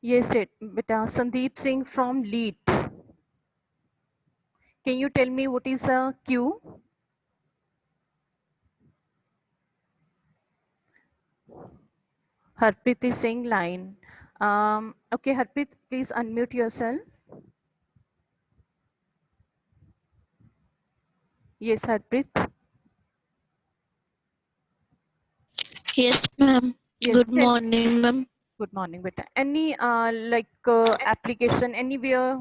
Yes, beta. Sandeep Singh from Lead. Can you tell me what is a queue? Harpreet is saying line. Okay, Harpreet, please unmute yourself. Yes, Harpreet. Yes, ma'am. Yes, Good tell. morning, ma'am. Good morning, beta. Any application anywhere?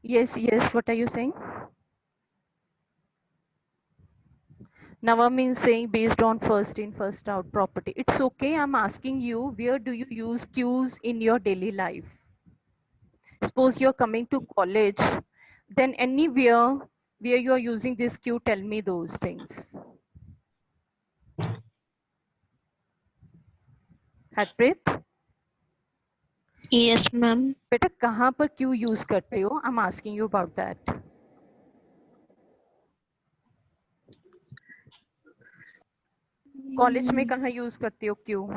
Yes, yes. What are you saying? Navam is saying based on first in, first out property. It's okay. I'm asking you, where do you use queues in your daily life? Suppose you're coming to college, then anywhere where you are using this queue, tell me those things. Harpreet, Yes, ma'am. बेटा कहाँ पर Q use करते हो? I'm asking you about that. College में कहाँ use करते हो Q?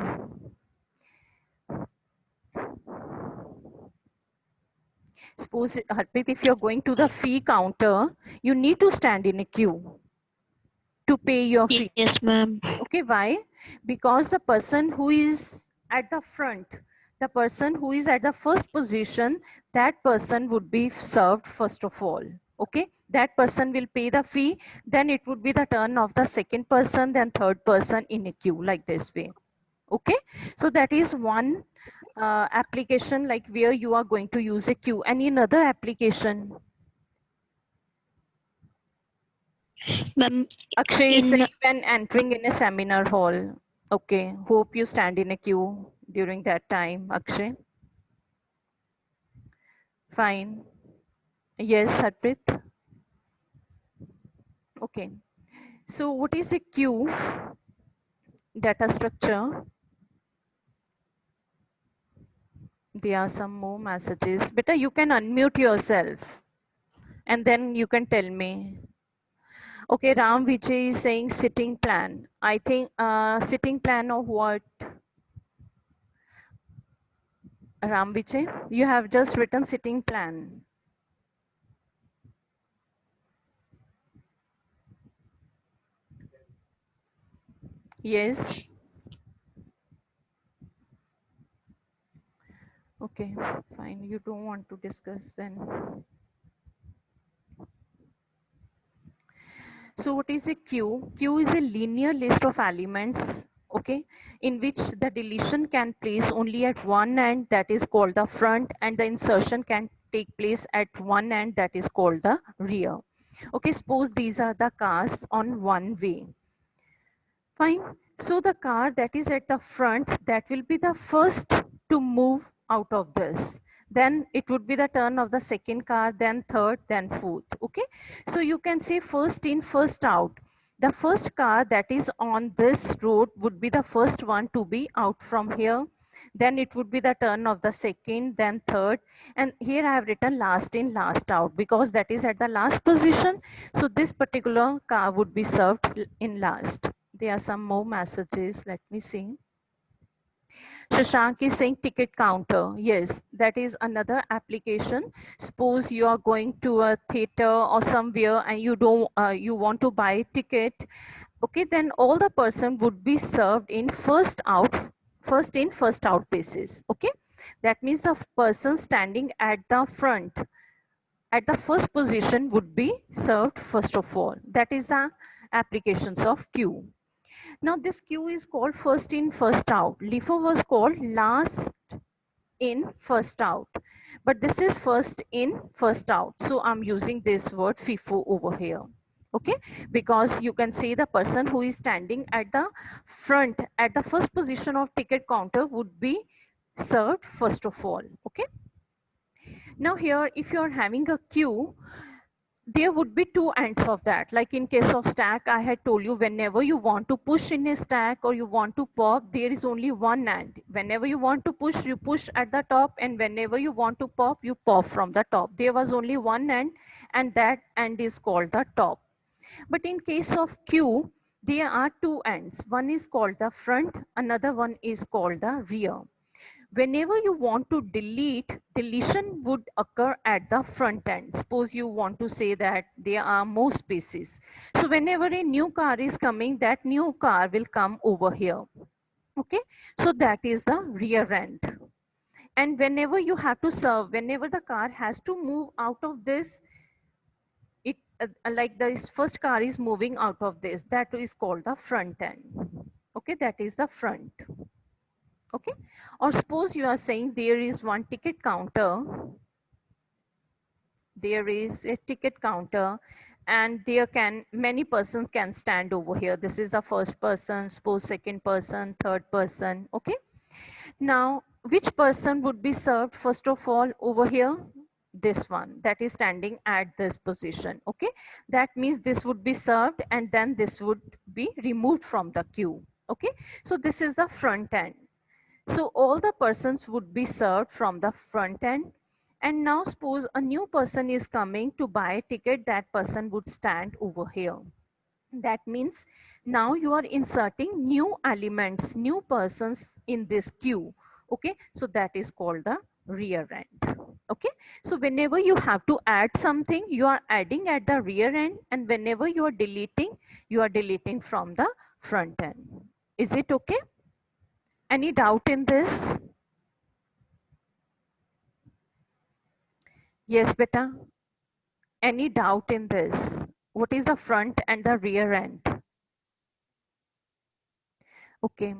Suppose, Harpreet, if you're going to the fee counter, you need to stand in a queue to pay your fees. Yes, ma'am. Okay, why? Because the person who is at the front, the person who is at the first position, that person would be served first of all. Okay, that person will pay the fee, then it would be the turn of the second person, then third person in a queue, like this way. Okay, so that is one application, like where you are going to use a queue. Any another application? Ma'am, Akshay is in saying when entering in a seminar hall. Okay, hope you stand in a queue during that time, Akshay. Fine. Yes, Harpreet. Okay. So what is a queue? Data structure. There are some more messages. Beta, you can unmute yourself and then you can tell me. Okay, Ram Vijay is saying sitting plan. I think sitting plan of what? Ram Vijay, you have just written sitting plan. Yes. Okay, fine. You don't want to discuss then. So what is a queue? Queue is a linear list of elements, okay, in which the deletion can place only at one end, that is called the front, and the insertion can take place at one end, that is called the rear. Okay, suppose these are the cars on one way. Fine. So the car that is at the front, that will be the first to move out of this. Then it would be the turn of the second car, then third, then fourth. Okay. So you can say first in, first out. The first car that is on this road would be the first one to be out from here. Then it would be the turn of the second, then third. And here I have written last in, last out, because that is at the last position. So this particular car would be served in last. There are some more messages. Let me see. Shashank is saying ticket counter. Yes, that is another application. Suppose you are going to a theater or somewhere and you don't you want to buy a ticket. Okay, then all the person would be served in first out, first in, first out basis. Okay, that means the person standing at the front at the first position would be served first of all. That is the applications of queue. Now this queue is called first in, first out. LIFO was called last in, first out. But this is first in, first out. So I'm using this word FIFO over here. Okay, because you can say the person who is standing at the front, at the first position of ticket counter would be served first of all. Okay. Now here, if you're having a queue, there would be two ends of that. Like in case of stack, I had told you whenever you want to push in a stack or you want to pop, there is only one end. Whenever you want to push, you push at the top, and whenever you want to pop, you pop from the top. There was only one end, and that end is called the top. But in case of queue, there are two ends. One is called the front, another one is called the rear. whenever you want to delete, deletion would occur at the front end. Suppose you want to say that there are more spaces. So whenever a new car is coming, that new car will come over here. Okay, so that is the rear end. And whenever you have to serve, whenever the car has to move out of this, it like this first car is moving out of this, that is called the front end. Okay, that is the front. Okay, or suppose you are saying there is one ticket counter, there is a ticket counter, and there can many persons can stand over here. This is the first person, suppose second person, third person. Okay, now which person would be served first of all over here? This one that is standing at this position. Okay, that means this would be served and then this would be removed from the queue. Okay, so this is the front end. So all the persons would be served from the front end. And now suppose a new person is coming to buy a ticket, that person would stand over here. That means now you are inserting new elements, new persons in this queue. Okay, so that is called the rear end. Okay, so whenever you have to add something, you are adding at the rear end, and whenever you are deleting from the front end. Is it okay? Any doubt in this? Yes, beta. Any doubt in this? What is the front and the rear end? Okay.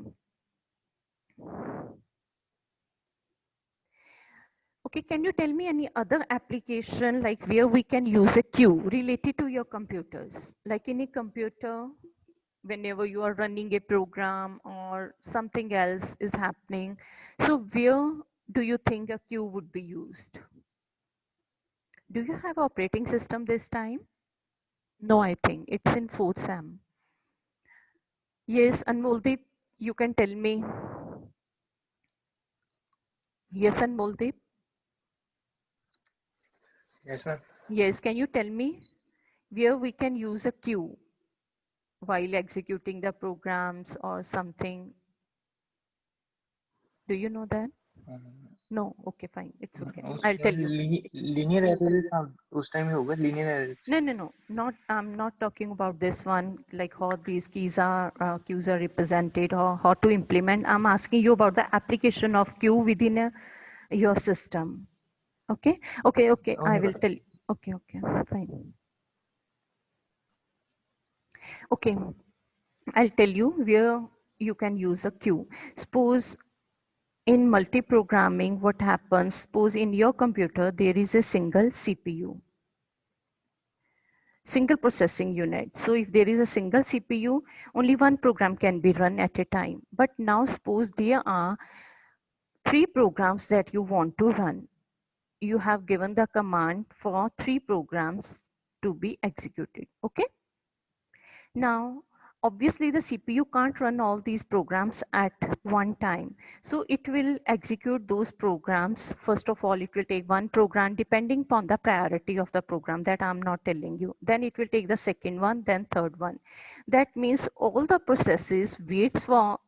Okay, can you tell me any other application like where we can use a queue related to your computers? Like in a computer, whenever you are running a program or something else is happening. So where do you think a queue would be used? Do you have operating system this time? No, I think it's in 4th SAM. Yes, Anmoldeep, you can tell me. Yes, Anmoldeep. Yes, ma'am. Yes, can you tell me where we can use a queue while executing the programs or something? Do you know that? No, okay, fine, it's okay. I'll tell you. Linear array का उस time में होगा linear array No, not I'm not talking about this one, like how these keys are queues are represented or how to implement. I'm asking you about the application of queue within your system. Okay, I will tell you. Okay, fine. Okay, I'll tell you where you can use a queue. Suppose in multi-programming, what happens, suppose in your computer, there is a single CPU, single processing unit. So if there is a single CPU, only one program can be run at a time. But now suppose there are 3 programs that you want to run. You have given the command for 3 programs to be executed. Okay. Now, obviously the CPU can't run all these programs at one time. So it will execute those programs. First of all, it will take one program depending upon the priority of the program that I'm not telling you. Then it will take the second one, then third one. That means all the processes wait for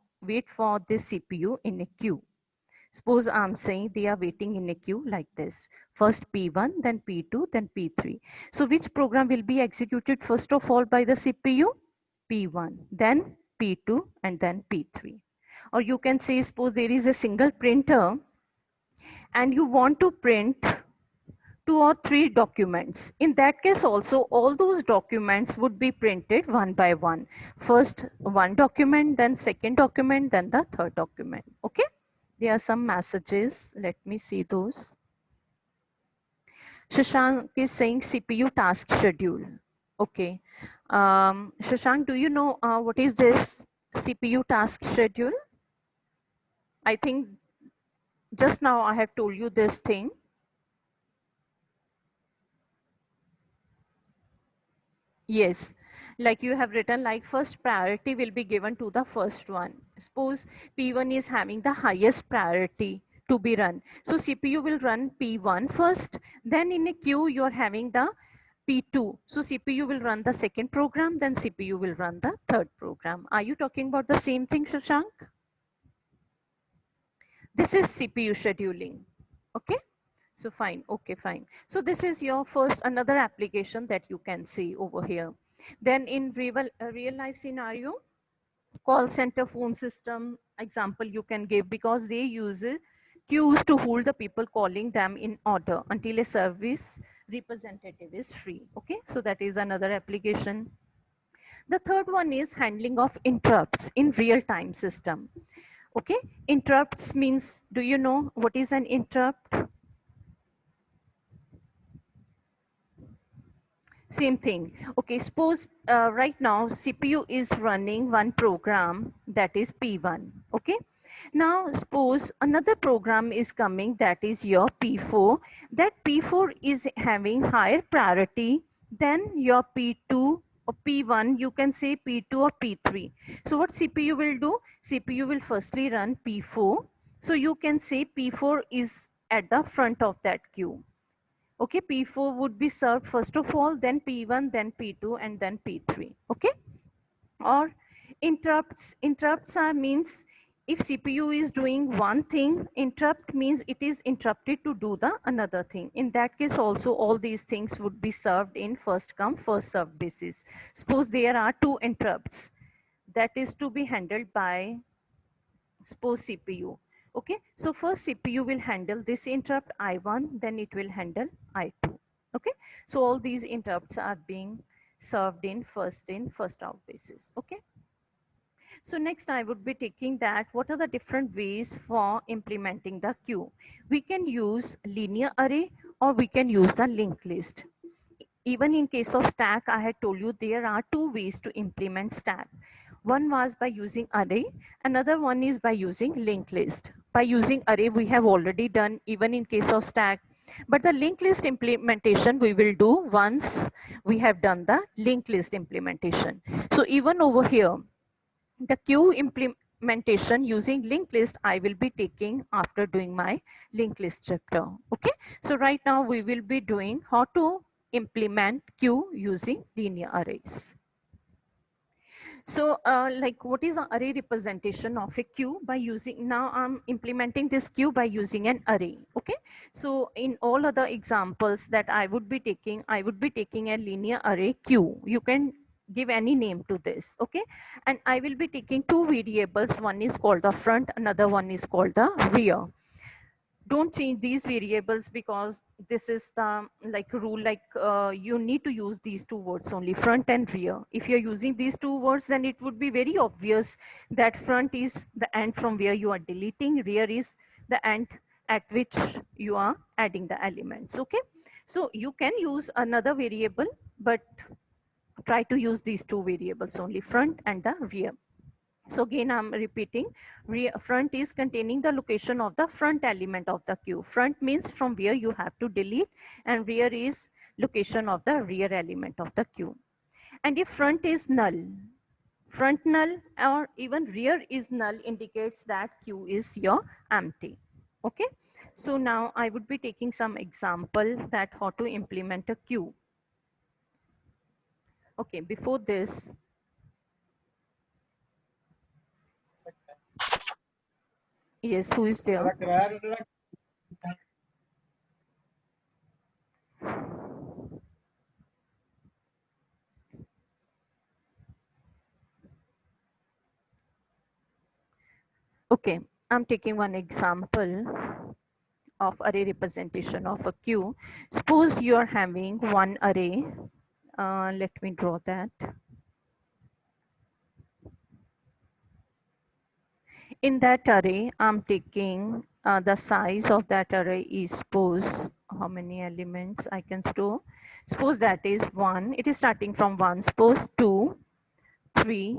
this CPU in a queue. Suppose I'm saying they are waiting in a queue like this. First P1, then P2, then P3. So which program will be executed first of all by the CPU? P1, then P2, and then P3. Or you can say, suppose there is a single printer and you want to print 2 or 3 documents. In that case also, all those documents would be printed one by one. First one document, then second document, then the third document. Okay? There are some messages. Let me see those. Shashank is saying CPU task schedule. Okay. Shashank, do you know what is this CPU task schedule? I think just now I have told you this thing. Yes, like you have written, like first priority will be given to the first one. Suppose P1 is having the highest priority to be run. So CPU will run P1 first, then in a queue you are having the P2. So CPU will run the second program, then CPU will run the third program. Are you talking about the same thing, Shashank? This is CPU scheduling. Okay. So fine. Okay, fine. So this is your first another application that you can see over here. Then in real life scenario, call center phone system example you can give, because they use queues to hold the people calling them in order until a service representative is free. Okay, so that is another application. The third one is handling of interrupts in real time system. Okay, interrupts means, do you know what is an interrupt? Same thing. Okay, suppose right now CPU is running one program that is P1. Okay. Now suppose another program is coming that is your P4. That P4 is having higher priority than your P2 or P1. You can say P2 or P3. So what CPU will do? CPU will firstly run P4. So you can say P4 is at the front of that queue. Okay, P4 would be served first of all, then P1, then P2, and then P3. Okay, or interrupts are means if CPU is doing one thing, interrupt means it is interrupted to do the another thing. In that case also all these things would be served in first come first served basis. Suppose there are two interrupts that is to be handled by suppose CPU. Okay, so first CPU will handle this interrupt I1, then it will handle I2. Okay, so all these interrupts are being served in first out basis. Okay, so next I would be taking that what are the different ways for implementing the queue. We can use linear array or we can use the linked list. Even in case of stack, I had told you there are two ways to implement stack. One was by using array, another one is by using linked list. By using array, we have already done even in case of stack, but the linked list implementation we will do once we have done the linked list implementation. So even over here, the queue implementation using linked list I will be taking after doing my linked list chapter. Okay, so right now we will be doing how to implement queue using linear arrays. So like what is an array representation of a queue? By using, now I'm implementing this queue by using an array. Okay, so in all other examples that I would be taking a linear array queue. You can give any name to this. Okay, and I will be taking two variables. One is called the front, another one is called the rear. Don't change these variables because this is the like rule, like you need to use these two words only, front and rear. If you're using these two words, then it would be very obvious that front is the end from where you are deleting, rear is the end at which you are adding the elements. Okay, so you can use another variable, but try to use these two variables only, front and the rear. So again, I'm repeating, front is containing the location of the front element of the queue. Front means from where you have to delete, and rear is location of the rear element of the queue. And if front is null, front null or even rear is null indicates that queue is your empty. Okay. So now I would be taking some example that how to implement a queue. Okay, before this, yes, who is there? Okay, I'm taking one example of array representation of a queue. Suppose you are having one array. Let me draw that. In that array, I'm taking the size of that array is, suppose how many elements I can store. Suppose that is 1. It is starting from 1. Suppose 2, 3,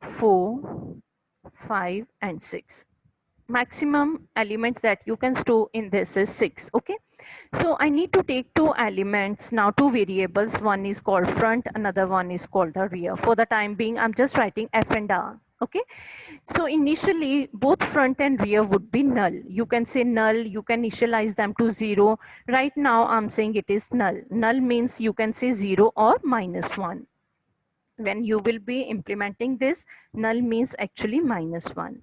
4, 5, and 6. Maximum elements that you can store in this is 6. Okay, so I need to take two elements now, two variables. One is called front, another one is called the rear. For the time being, I'm just writing f and r. Okay, so initially both front and rear would be null. You can say null, you can initialize them to 0. Right now I'm saying it is null. Null means you can say 0 or -1. When you will be implementing this, null means actually -1.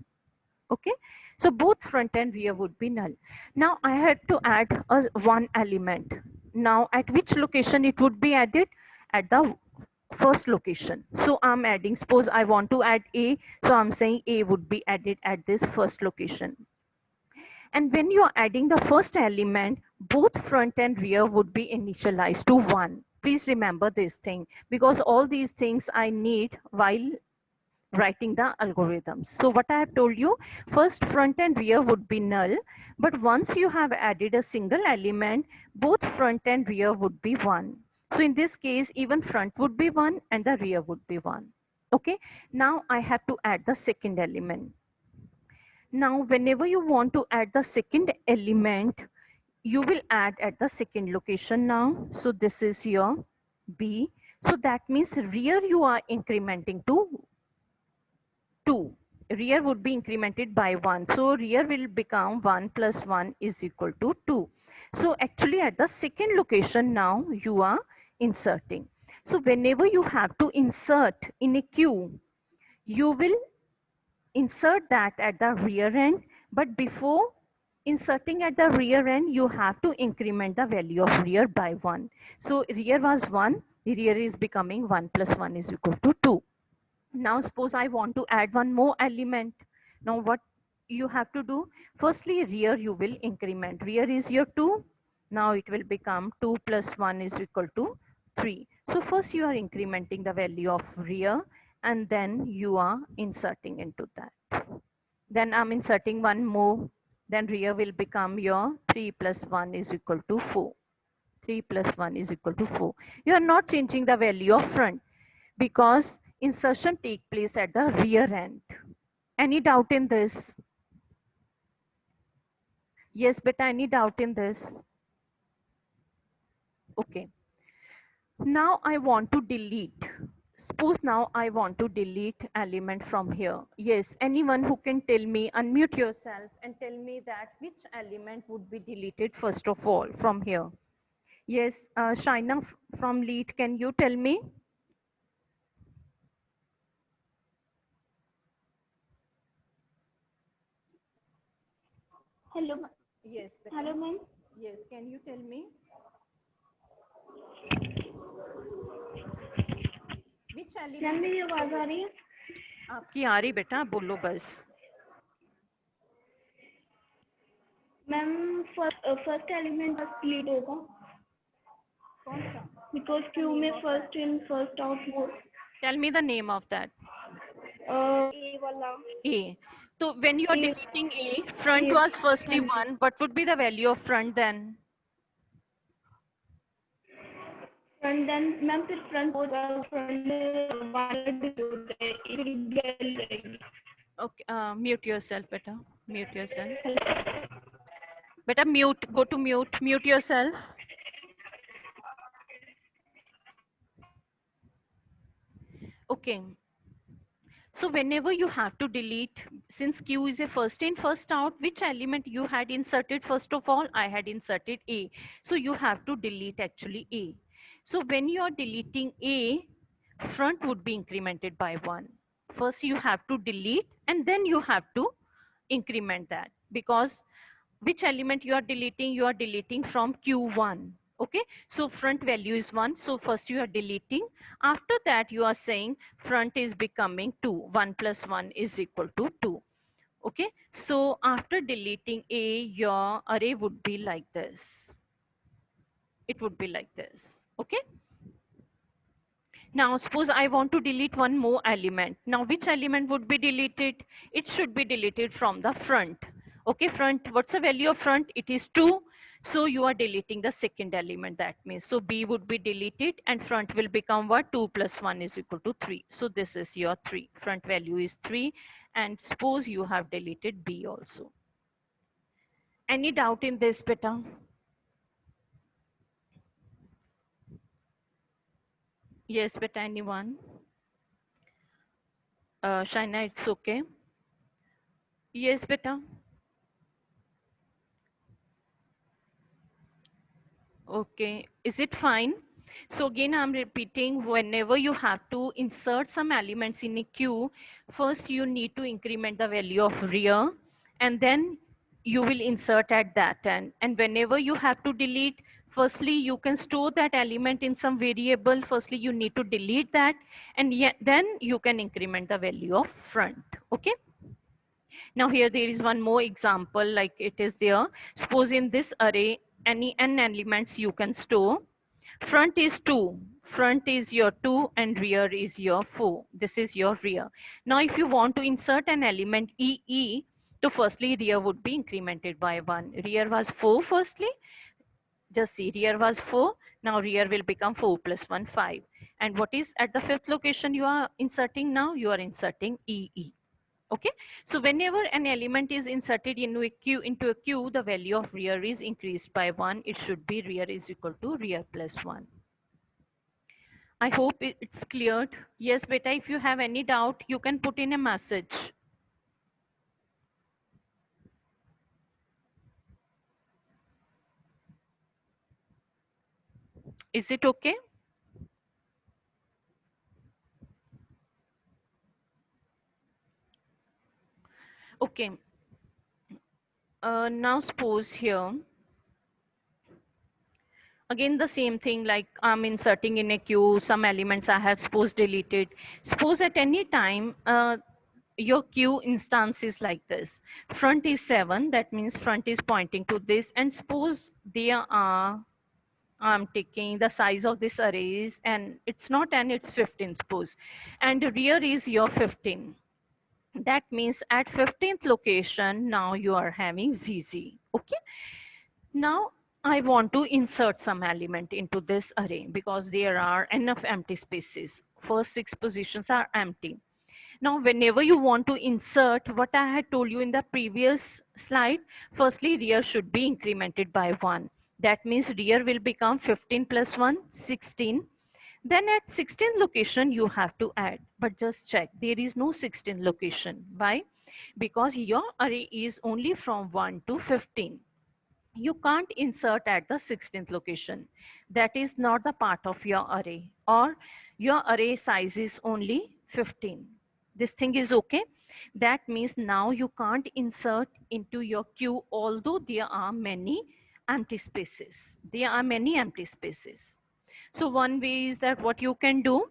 Okay, so both front and rear would be null. Now I had to add one element. Now at which location it would be added? At the first location. So I'm adding, suppose I want to add A, so I'm saying A would be added at this first location. And when you're adding the first element, both front and rear would be initialized to 1. Please remember this thing, because all these things I need while writing the algorithms. So what I have told you, first front and rear would be null, but once you have added a single element, both front and rear would be 1. So in this case, even front would be 1 and the rear would be 1. Okay, now I have to add the second element. Now, whenever you want to add the second element, you will add at the second location now. So this is your B. So that means rear you are incrementing to 2. Rear would be incremented by 1. So rear will become 1 plus 1 is equal to 2. So actually at the second location now you are inserting. So whenever you have to insert in a queue, you will insert that at the rear end, but before inserting at the rear end, you have to increment the value of rear by 1. So rear was 1, the rear is becoming 1 plus 1 is equal to 2. Now suppose I want to add one more element. Now what you have to do? Firstly, rear you will increment. Rear is your 2. Now it will become 2 plus 1 is equal to 3. So first you are incrementing the value of rear and then you are inserting into that. Then I'm inserting one more. Then rear will become your 3 plus 1 is equal to 4. 3 plus 1 is equal to 4. You are not changing the value of front because insertion take place at the rear end. Any doubt in this? Yes, but any doubt in this? Okay. Now I want to delete. Suppose now I want to delete element from here. Yes, anyone who can tell me, unmute yourself and tell me that which element would be deleted first of all from here. Yes, Shaina from lead, can you tell me? Hello. Yes, Hello, ma'am. yes, can you tell me? Which ma'am element? मेरी आवाज आ रही है? आपकी आ रही बेटा, बोलो बस. Ma'am first element बस डिलीट होगा कौन सा? बिकॉज क्यू में फर्स्ट इन फर्स्ट आउट वो Tell me the name of that. ए वाला A. So when you are A. deleting A, front A. was firstly हाँ जी 1. What would be the value of front then? Front then ma'am फिर front होगा front वाला delete है जाएगी Okay, mute yourself, beta. Mute yourself. Beta, mute. Go to mute. Mute yourself. Okay. So whenever you have to delete, since Q is a first in, first out, which element you had inserted first of all? I had inserted A. So you have to delete actually A. So when you are deleting A, front would be incremented by 1. First you have to delete and then you have to increment that, because which element you are deleting from Q1. Okay, so front value is 1, so first you are deleting. After that you are saying front is becoming 2. 1 plus 1 is equal to 2. Okay, so after deleting A, your array would be like this. It would be like this. Okay, now suppose I want to delete one more element. Now which element would be deleted? It should be deleted from the front. Okay, front, what's the value of front? It is 2. So you are deleting the second element, that means. So B would be deleted and front will become what? 2 plus 1 is equal to 3. So this is your 3. Front value is 3. And suppose you have deleted B also. Any doubt in this, beta? Yes, beta, anyone? Shaina, it's okay. Yes, beta. Okay, is it fine? So again, I'm repeating, whenever you have to insert some elements in a queue, first you need to increment the value of rear, and then you will insert at that end. And whenever you have to delete, firstly, you can store that element in some variable. Firstly, you need to delete that, and yet then you can increment the value of front. Okay. Now here there is one more example like it is there. Suppose in this array, any n elements you can store. Front is 2. Front is your 2 and rear is your 4. This is your rear. Now if you want to insert an element EE, so firstly rear would be incremented by 1. Rear was 4 firstly. Just see, rear was 4. Now rear will become 4 plus 1, 5. And what is at the fifth location you are inserting now? You are inserting EE. Okay, so whenever an element is inserted into a queue, the value of rear is increased by 1. It should be rear is equal to rear plus 1. I hope it's cleared. Yes, beta, if you have any doubt, you can put in a message. Is it okay? Okay. Now suppose here, again the same thing, like I'm inserting in a queue, some elements I have suppose deleted. Suppose at any time, your queue instance is like this. Front is 7, that means front is pointing to this, and suppose there are, I'm taking the size of this array is, and it's not n, it's 15 suppose, and the rear is your 15. That means at 15th location, now you are having ZZ, okay? Now I want to insert some element into this array because there are enough empty spaces. First 6 positions are empty. Now, whenever you want to insert what I had told you in the previous slide, firstly, rear should be incremented by 1. That means rear will become 15 plus 1, 16. Then at 16th location, you have to add. But just check, there is no 16th location. Why? Because your array is only from 1 to 15. You can't insert at the 16th location. That is not the part of your array, or your array size is only 15. This thing is okay. That means now you can't insert into your queue, although there are many empty spaces. There are many empty spaces. So one way is that what you can do,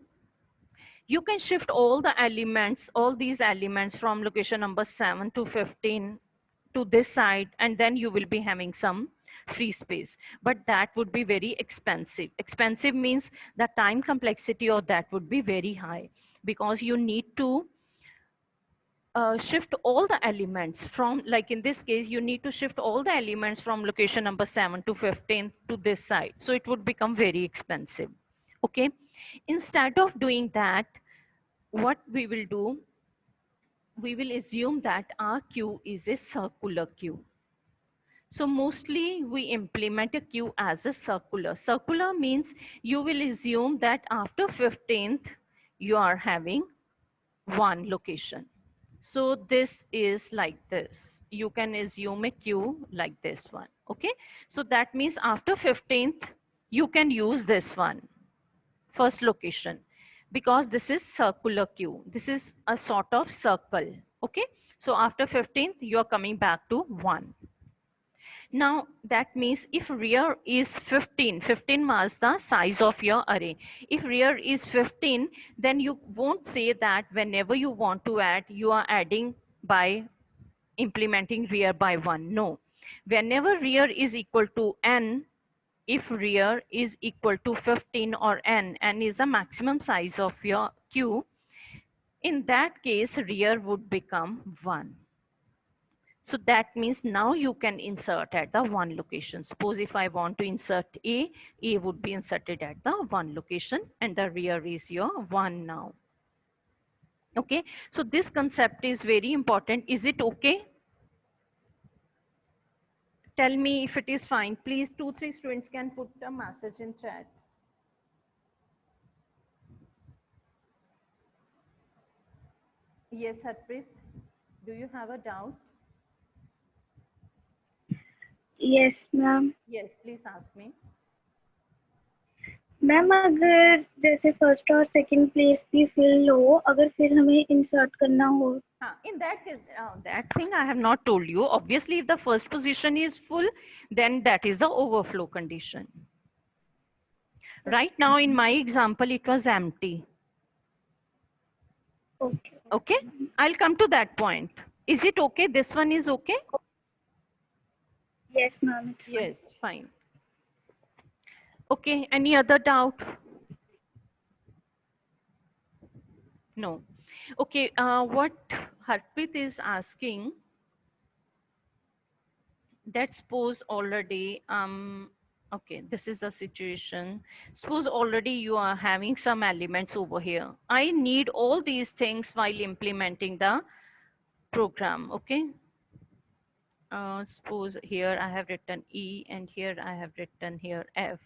you can shift all the elements, all these elements from location number 7 to 15 to this side, and then you will be having some free space. But that would be very expensive. Expensive means the time complexity of that would be very high, because you need to shift all the elements from, like in this case, you need to shift all the elements from location number 7 to 15 to this side. So it would become very expensive. Okay. Instead of doing that, what we will do, we will assume that our queue is a circular queue. So mostly we implement a queue as a circular. Circular means you will assume that after 15th, you are having one location. So this is like this. You can assume a queue like this one. Okay. So that means after 15th, you can use this one, first location, because this is circular queue. This is a sort of circle. Okay. So after 15th, you are coming back to 1. Now that means if rear is 15, 15 was the size of your array. If rear is 15, then you won't say that whenever you want to add, you are adding by implementing rear by 1. No. Whenever rear is equal to n, if rear is equal to 15 or n is the maximum size of your queue, in that case, rear would become 1. So that means now you can insert at the 1 location. Suppose if I want to insert A would be inserted at the 1 location, and the rear is your 1 now. Okay, so this concept is very important. Is it okay? Tell me if it is fine. Please, 2-3 students can put a message in chat. Yes, Harpreet, do you have a doubt? Yes, ma'am. Yes, please ask me. Ma'am अगर जैसे first और second place भी fill हो, अगर फिर हमें insert करना हो, In that case, that thing I have not told you. Obviously, if the first position is full, then that is the overflow condition. Right now, in my example, it was empty. okay. Okay, I'll come to that point. Is it okay? This one is okay? Yes, ma'am, it's fine. Yes, fine. Okay, any other doubt? No. Okay, what Harpreet is asking, that suppose already, okay, this is the situation. Suppose already you are having some elements over here. I need all these things while implementing the program, okay? Suppose here I have written E and here I have written here F.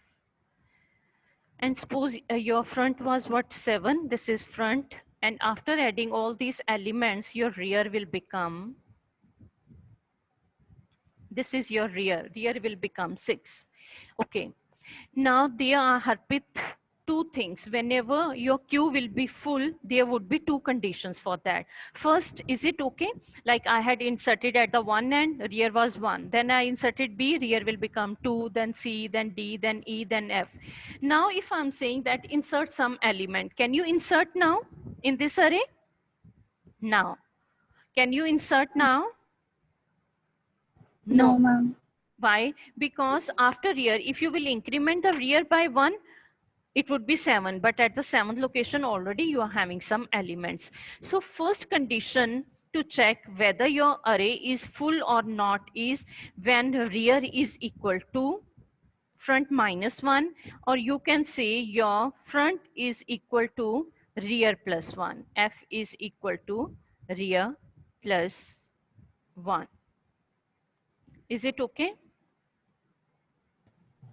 And suppose your front was what, 7, this is front. And after adding all these elements, your rear will become, this is your rear will become 6. Okay. Now there are, Harpit, two things. Whenever your queue will be full, there would be two conditions for that. First, is it okay? Like I had inserted at the one end, rear was 1. Then I inserted B, rear will become 2, then C, then D, then E, then F. Now if I'm saying that insert some element, can you insert now in this array? Now. Can you insert now? No, ma'am. Why? Because after rear, if you will increment the rear by 1, it would be 7, but at the 7th location already you are having some elements. So first condition to check whether your array is full or not is when rear is equal to front minus 1, or you can say your front is equal to rear plus 1. F is equal to rear plus 1. Is it okay?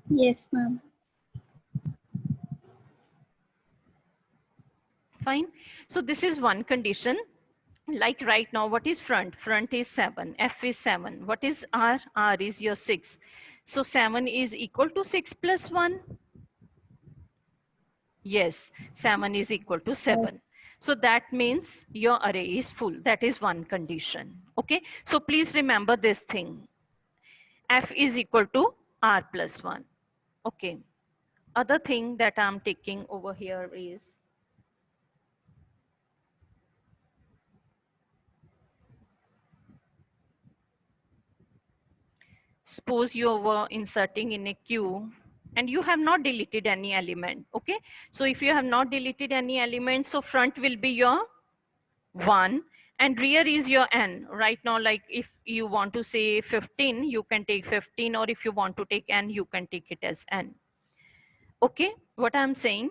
Yes, ma'am. Fine. So this is one condition. Like right now, what is front? Front is 7, F is 7. What is R? R is your 6. So 7 is equal to 6 plus 1. Yes, 7 is equal to 7. So that means your array is full. That is one condition. Okay. So please remember this thing. F is equal to R plus 1. Okay. Other thing that I'm taking over here is, suppose you were inserting in a queue and you have not deleted any element. Okay. So if you have not deleted any element, so front will be your 1 and rear is your n. Right now, like if you want to say 15, you can take 15, or if you want to take n, you can take it as n. Okay, what I'm saying,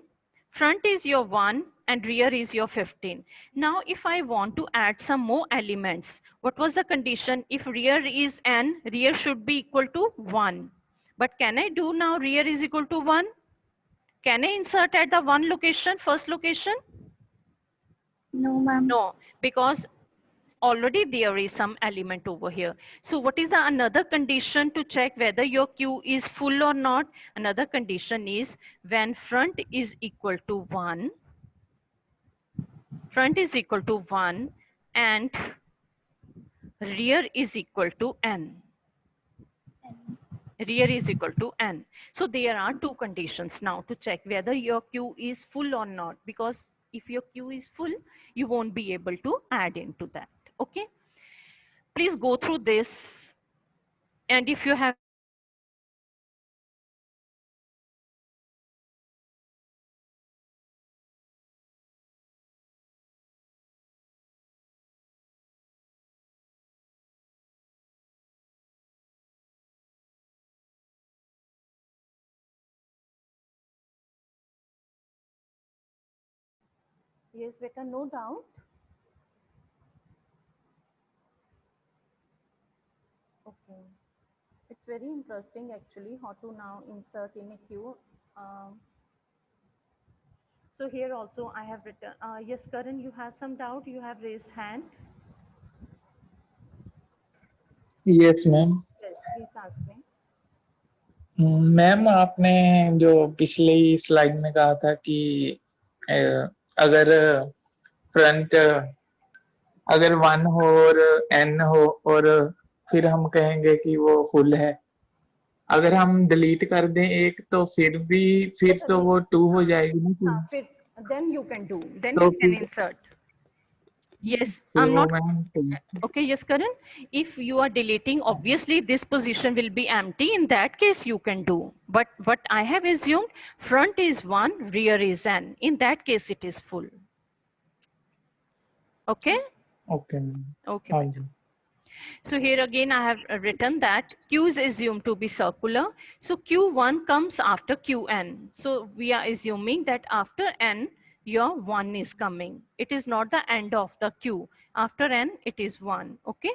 front is your 1 and rear is your 15. Now, if I want to add some more elements, what was the condition? If rear is n, rear should be equal to 1. But can I do now rear is equal to 1? Can I insert at the one location, first location? No, ma'am. No, because already there is some element over here. So what is the another condition to check whether your queue is full or not? Another condition is when front is equal to 1, front is equal to 1 and rear is equal to n. Rear is equal to n. So there are two conditions now to check whether your queue is full or not, because if your queue is full, you won't be able to add into that. Okay. Please go through this. And if you have yes, beta, no doubt. Okay. It's very interesting actually how to now insert in a queue. Um, so here also I have written, yes, Karan, you have some doubt, you have raised hand. Yes, ma'am. Yes, please ask me. Ma'am आपने जो पिछली slide में कहा था कि अगर front अगर 1 हो और n हो और फिर हम कहेंगे कि वो फुल है, अगर हम डिलीट कर दें एक तो फिर तो वो 2 हो जाएगी ना। फिर then you can do, then तो you can फिर insert. Yes, I'm वो not. Ma'am Okay, yes, Karan. If you are deleting, obviously this position will be empty. In that case, you can do. But what I have assumed, front is 1, rear is n. In that case, it is full. Okay? Okay ma'am. Okay. हाँ beta. जी। So here again, I have written that Q is assumed to be circular. So Q1 comes after Qn. So we are assuming that after n, your 1 is coming. It is not the end of the Q. After n, it is 1. Okay.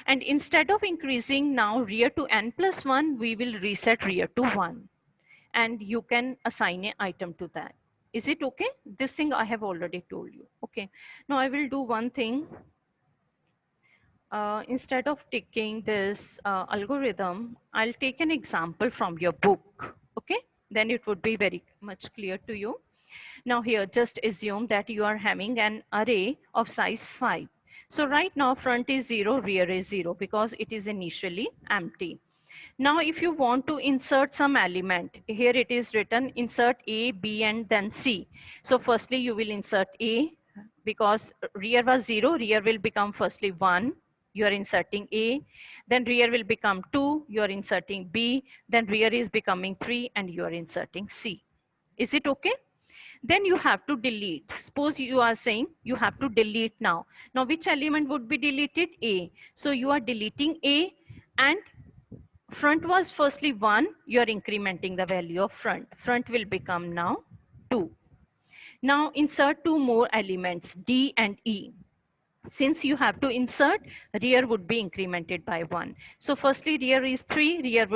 And instead of increasing now rear to n plus 1, we will reset rear to 1. And you can assign an item to that. Is it okay? This thing I have already told you. Okay. Now I will do one thing. Instead of taking this algorithm, I'll take an example from your book, okay? Then it would be very much clear to you. Now here, just assume that you are having an array of size 5. So right now, front is 0, rear is 0, because it is initially empty. Now, if you want to insert some element, here it is written, insert A, B, and then C. So firstly, you will insert A, because rear was 0, rear will become firstly 1, you are inserting A, then rear will become 2, you are inserting B, then rear is becoming 3, and you are inserting C. Is it okay? Then you have to delete. Suppose you are saying you have to delete now. Now, which element would be deleted? A. So you are deleting A, and front was firstly 1, you are incrementing the value of front. Front will become now 2. Now insert 2 more elements, D and E. Since you have to insert, rear would be incremented by 1. So firstly, rear is 3, rear